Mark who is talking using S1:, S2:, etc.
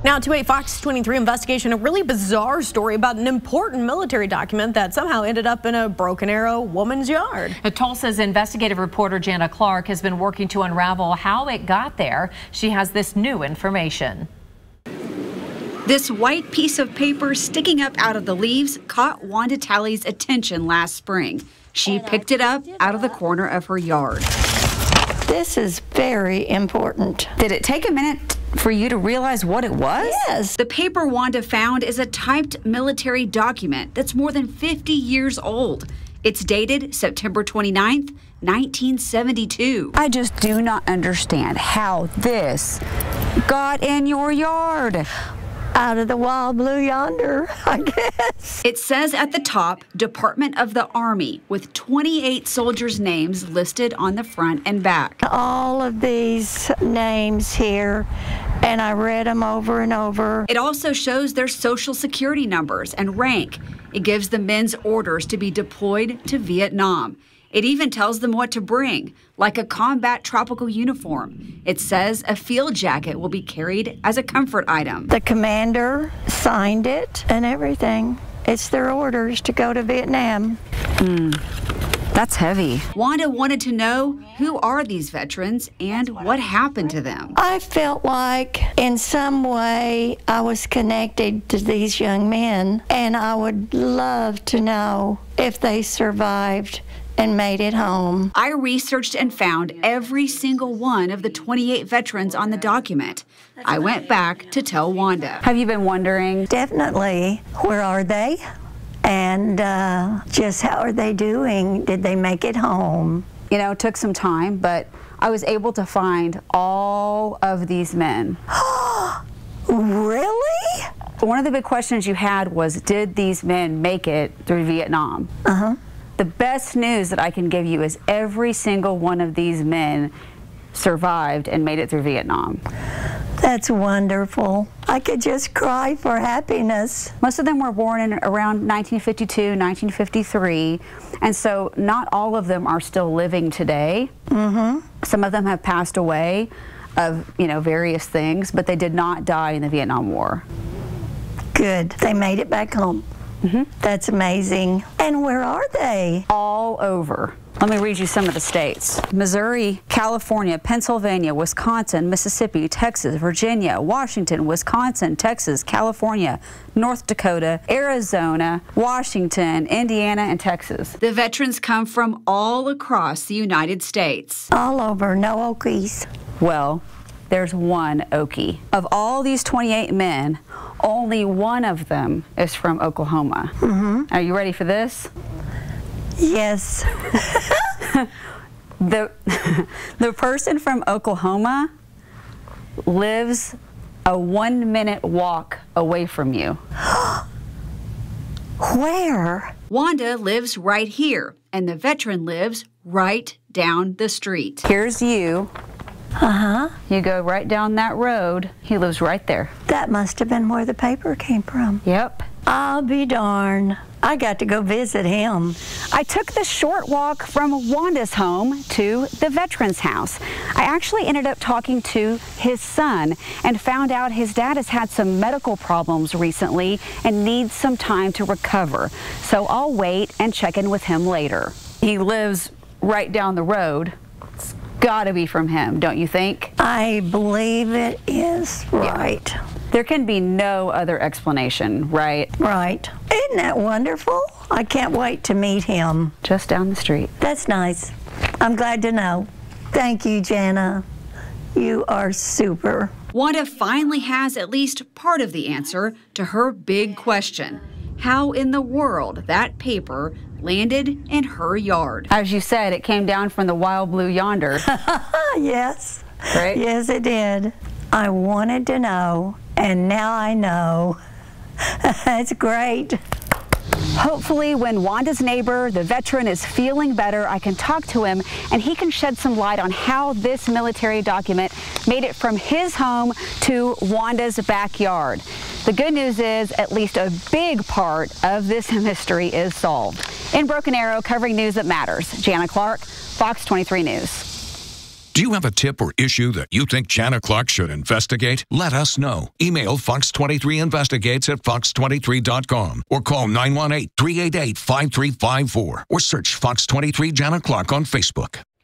S1: Now to a Fox 23 investigation, a really bizarre story about an important military document that somehow ended up in a Broken Arrow woman's yard.
S2: Tulsa's investigative reporter Jana Clark has been working to unravel how it got there. She has this new information.
S3: This white piece of paper sticking up out of the leaves caught Wanda Talley's attention last spring. She picked it up out of the corner of her yard.
S4: This is very important.
S3: Did it take a minute for you to realize what it was?
S4: Yes.
S3: The paper Wanda found is a typed military document that's more than 50 years old. It's dated September 29th, 1972.
S5: I just do not understand how this got in your yard.
S4: Out of the wild blue yonder, I guess.
S3: It says at the top, Department of the Army, with 28 soldiers' names listed on the front and back.
S4: All of these names here, and I read them over and over.
S3: It also shows their social security numbers and rank. It gives the men's orders to be deployed to Vietnam. It even tells them what to bring, like a combat tropical uniform. It says a field jacket will be carried as a comfort item.
S4: The commander signed it and everything. It's their orders to go to Vietnam.
S5: That's heavy.
S3: Wanda wanted to know, who are these veterans and what happened to them?
S4: I felt like in some way I was connected to these young men, and I would love to know if they survived and made it home.
S3: I researched and found every single one of the 28 veterans on the document. I went back to tell Wanda.
S5: Have you been wondering?
S4: Definitely. Where are they? And just how are they doing? Did they make it home?
S5: You know, it took some time, but I was able to find all of these men.
S4: Really?
S5: One of the big questions you had was, did these men make it through Vietnam? The best news that I can give you is every single one of these men survived and made it through Vietnam.
S4: That's wonderful. I could just cry for happiness.
S5: Most of them were born in around 1952, 1953, and so not all of them are still living today. Some of them have passed away of, various things, but they did not die in the Vietnam War.
S4: Good. They made it back home. That's amazing. And where are they?
S5: All over. Let me read you some of the states. Missouri, California, Pennsylvania, Wisconsin, Mississippi, Texas, Virginia, Washington, Wisconsin, Texas, California, North Dakota, Arizona, Washington, Indiana, and Texas.
S3: The veterans come from all across the United States.
S4: All over, no Okies.
S5: Well, there's one Okie. Of all these 28 men, only one of them is from Oklahoma. Are you ready for this?
S4: Yes.
S5: The person from Oklahoma lives a 1-minute walk away from you.
S4: Where?
S3: Wanda lives right here, and the veteran lives right down the street.
S5: Here's you. You go right down that road. He lives right there.
S4: That must have been where the paper came from.
S5: Yep.
S4: I'll be darned. I got to go visit him.
S5: I took the short walk from Wanda's home to the veteran's house. I actually ended up talking to his son and found out his dad has had some medical problems recently and needs some time to recover. So I'll wait and check in with him later. He lives right down the road. It's gotta be from him, don't you think?
S4: I believe it is right.
S5: Yeah. There can be no other explanation, right?
S4: Right. Isn't that wonderful? I can't wait to meet him.
S5: Just down the street.
S4: That's nice. I'm glad to know. Thank you, Jana. You are super.
S3: Wanda finally has at least part of the answer to her big question. How in the world that paper landed in her yard.
S5: As you said, it came down from the wild blue yonder.
S4: Yes.
S5: Right?
S4: Yes, it did. I wanted to know, and now I know. That's great.
S5: Hopefully when Wanda's neighbor, the veteran, is feeling better, I can talk to him and he can shed some light on how this military document made it from his home to Wanda's backyard. The good news is at least a big part of this mystery is solved. In Broken Arrow, covering news that matters, Jana Clark, Fox 23 News.
S6: Do you have a tip or issue that you think Jana Clark should investigate? Let us know. Email FOX23 Investigates at fox23.com or call 918-388-5354 or search Fox 23 Jana Clark on Facebook.